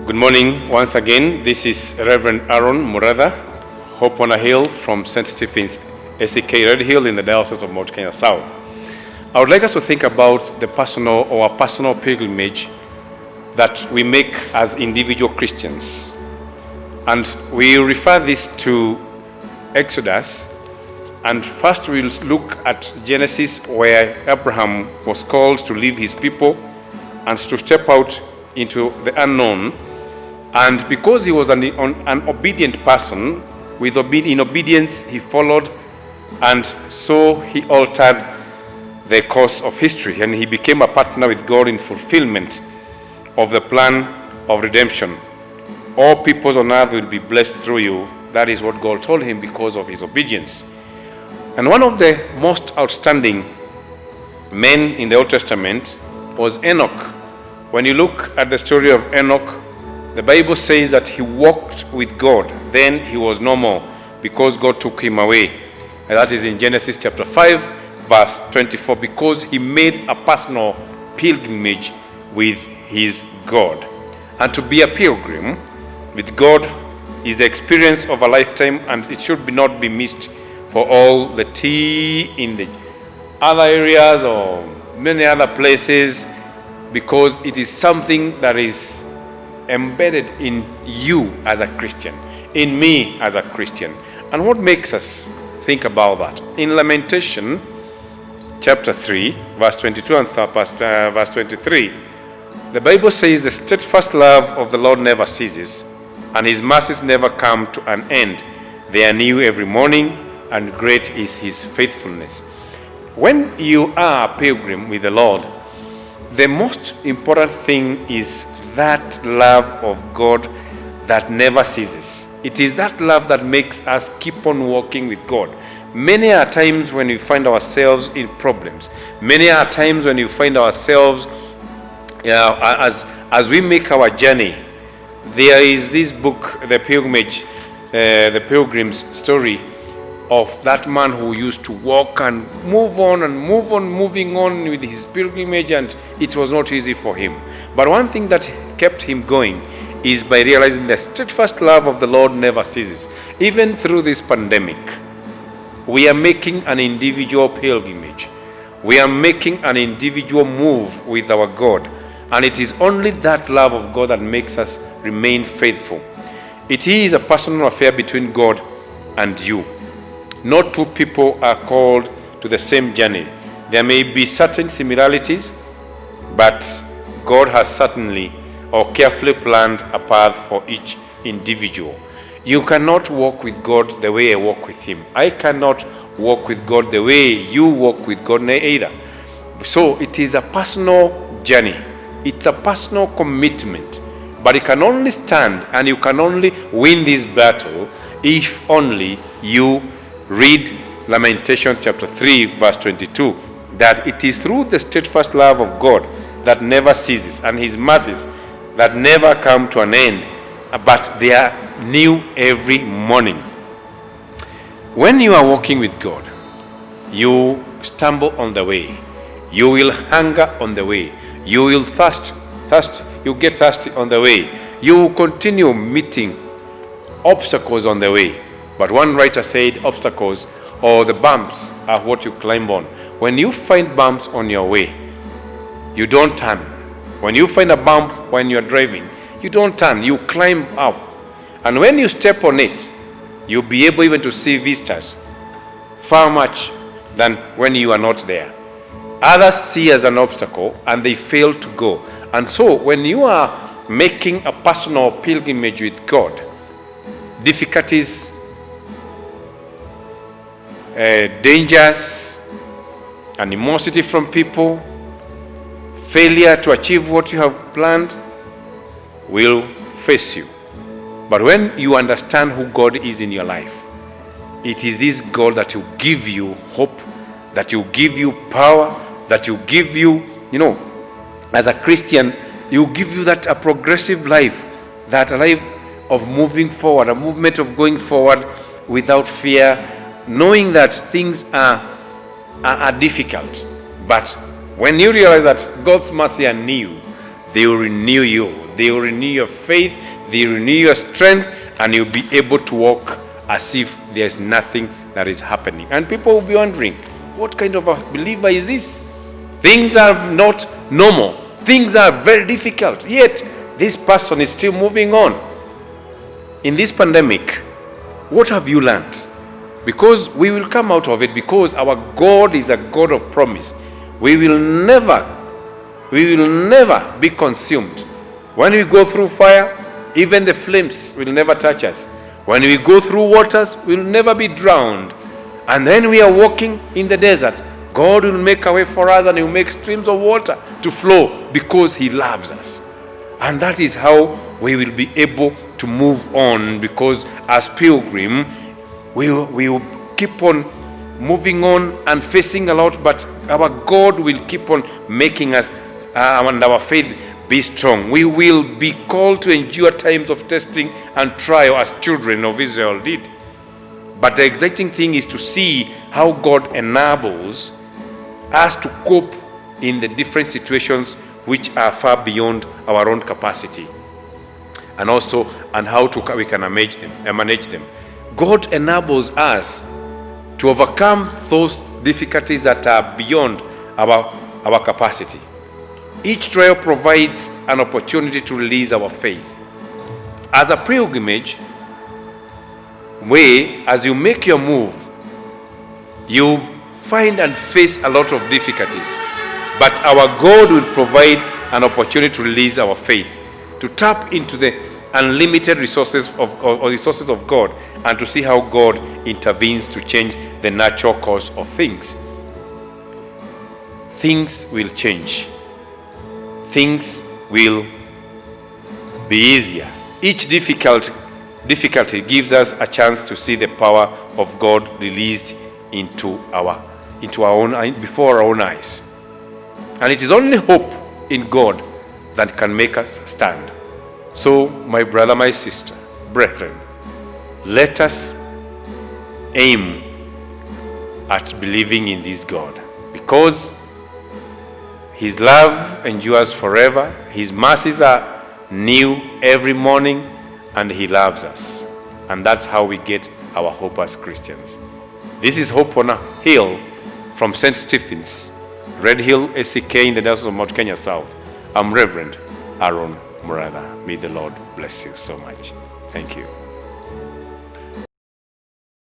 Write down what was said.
Good morning once again. This is Rev Muratha, Hope on a Hill from St. Stephen's SEK Redhill in the Diocese of Mount Kenya South. I would like us to think about the personal pilgrimage that we make as individual Christians. And we refer this to Exodus. And first we'll look at Genesis, where Abraham was called to leave his people and to step out into the unknown. And because he was an obedient person, in obedience he followed, and so he altered the course of history, and he became a partner with God in fulfillment of the plan of redemption. All peoples on earth will be blessed through you. That is what God told him because of his obedience. And one of the most outstanding men in the Old Testament was Enoch. When you look at the story of Enoch, the Bible says that he walked with God. Then he was no more because God took him away. And that is in Genesis chapter 5, verse 24, because he made a personal pilgrimage with his God. And to be a pilgrim with God is the experience of a lifetime, and it should not be missed for all the tea in the other areas or many other places, because it is something that is embedded in you as a Christian, in me as a Christian. And what makes us think about that? In Lamentation chapter 3, verse 22 and verse 23, the Bible says, "The steadfast love of the Lord never ceases, and his mercies never come to an end. They are new every morning, and great is his faithfulness." When you are a pilgrim with the Lord, the most important thing is that love of God that never ceases. It is that love that makes us keep on walking with God. Many are times when we find ourselves in problems. Many are times when we find ourselves as we make our journey. There is this book, The Pilgrim's Story, of that man who used to walk and moving on with his pilgrimage, and it was not easy for him. But one thing that kept him going is by realizing the steadfast love of the Lord never ceases. Even through this pandemic, we are making an individual pilgrimage. We are making an individual move with our God, and it is only that love of God that makes us remain faithful. It is a personal affair between God and you. No two people are called to the same journey. There may be certain similarities, but God has certainly or carefully planned a path for each individual. You cannot walk with God the way I walk with him. I cannot walk with God the way you walk with God either. So it is a personal journey. It's a personal commitment. But it can only stand and you can only win this battle if only you read Lamentation chapter 3, verse 22, that it is through the steadfast love of God that never ceases, and his mercies that never come to an end, but they are new every morning. When you are walking with God, you stumble on the way. You will hunger on the way. You will you get thirsty on the way. You will continue meeting obstacles on the way. But one writer said, obstacles or the bumps are what you climb on. When you find bumps on your way, you don't turn. When you find a bump when you're driving, you don't turn, you climb up. And when you step on it, you'll be able even to see vistas far much than when you are not there. Others see as an obstacle and they fail to go. And so when you are making a personal pilgrimage with God, difficulties, dangers, animosity from people, failure to achieve what you have planned will face you. But when you understand who God is in your life, it is this God that will give you hope, that will give you power, that will give you, as a Christian, he will give you a progressive life, that life of moving forward, a movement of going forward without fear, knowing that things are difficult. But when you realize that God's mercy are new, they will renew you. They will renew your faith, they will renew your strength, and you'll be able to walk as if there's nothing that is happening. And people will be wondering, what kind of a believer is this? Things are not normal. Things are very difficult. Yet, this person is still moving on. In this pandemic, what have you learned? Because we will come out of it, because our God is a God of promise. We will never be consumed. When we go through fire, even the flames will never touch us. When we go through waters, we will never be drowned. And then we are walking in the desert, God will make a way for us, and He will make streams of water to flow, because He loves us. And that is how we will be able to move on, because as pilgrim, we will keep on moving on and facing a lot, but our God will keep on making us and our faith be strong. We will be called to endure times of testing and trial as children of Israel did. But the exciting thing is to see how God enables us to cope in the different situations which are far beyond our own capacity, and also how we can manage them. God enables us to overcome those difficulties that are beyond our capacity. Each trial provides an opportunity to release our faith. As a pilgrimage, as you make your move, you find and face a lot of difficulties. But our God will provide an opportunity to release our faith, to tap into the unlimited resources of God, and to see how God intervenes to change the natural course of things. Things will change. Things will be easier. Each difficulty gives us a chance to see the power of God released before our own eyes. And it is only hope in God that can make us stand. So, my brother, my sister, brethren, let us aim at believing in this God, because His love endures forever, His mercies are new every morning, and He loves us. And that's how we get our hope as Christians. This is Hope on a Hill from St. Stephen's, Redhill, SEK, in the Diocese of Mount Kenya South. I'm Reverend Aaron Muratha. May the Lord bless you so much. Thank you.